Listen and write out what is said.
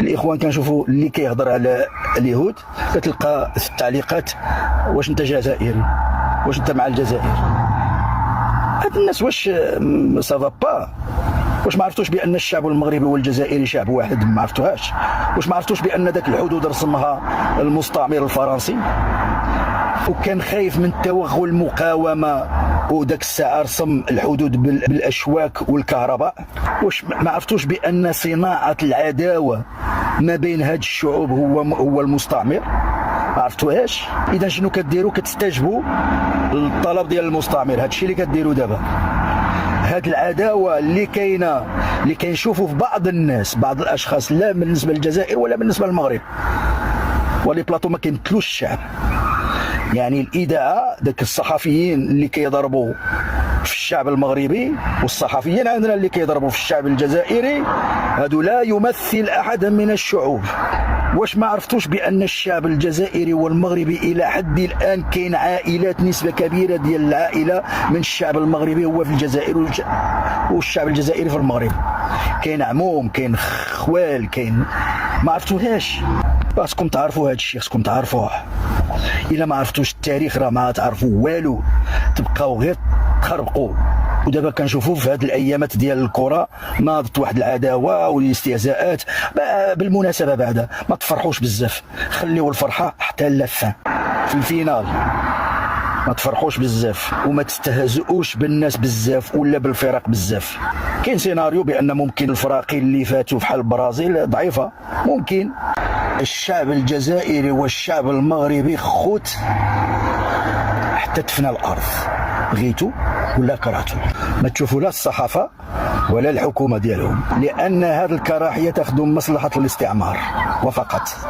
الاخوان كنشوفوا اللي كيهضر على اليهود كتلقى في التعليقات: واش انت جزائري؟ واش انت مع الجزائر؟ هاد الناس واش سافا با؟ واش ما عرفتوش بان الشعب المغربي والجزائري شعب واحد؟ ما عرفتوهاش؟ واش ما عرفتوش بان ذاك الحدود رسمها المستعمر الفرنسي وكان خايف من توغل المقاومه وداك الساعه رسم الحدود بالاشواك والكهرباء؟ واش ما عرفتوش بان صناعه العداوه ما بين هاد الشعوب هو المستعمر؟ ما عرفتوهاش؟ اذا شنو كديروا؟ كتستجبوا للطلب ديال المستعمر. هاد الشيء اللي كديروا دابا، هاد العداوه اللي كاينه، اللي كنشوفوا في بعض الناس، بعض الاشخاص، لا بالنسبه للجزائر ولا بالنسبه للمغرب، ولي بلاطو ما كيمثلوش الشعب. يعني الاذاعه داك الصحفيين اللي كيضربوا في الشعب المغربي والصحفيين عندنا اللي كيضربوا في الشعب الجزائري، هادو لا يمثل احدا من الشعوب. واش ما عرفتوش بان الشعب الجزائري والمغربي الى حد الان كاين عائلات، نسبه كبيره ديال العائله من الشعب المغربي هو في الجزائر والشعب الجزائري في المغرب؟ كاين عموم، كاين خوال، كاين. ما عرفتوهاش؟ خاصكم تعرفوا هذا الشيء، خاصكم تعرفوه. الا ما عرفتوش التاريخ راه ما تعرفوا والو، تبقاو غير تخربقوا. ودابا كنشوفوا في هذه الايامات ديال الكره ناضت واحد العداوه والاستهزاءات. بالمناسبه بعدا ما تفرحوش بزاف، خليوا الفرحه حتى اللفه في الفينال. ما تفرحوش بزاف وما تستهزئوش بالناس بزاف ولا بالفرق بزاف. كاين سيناريو بان ممكن الفراقي اللي فاتوا بحال البرازيل ضعيفه، ممكن. الشعب الجزائري والشعب المغربي خوت حتى تفنى الارض، بغيتوا ولا كرهتوا. ما تشوفوا لا الصحافه ولا الحكومه ديالهم، لان هذه الكراهيه تخدم مصلحه الاستعمار وفقط.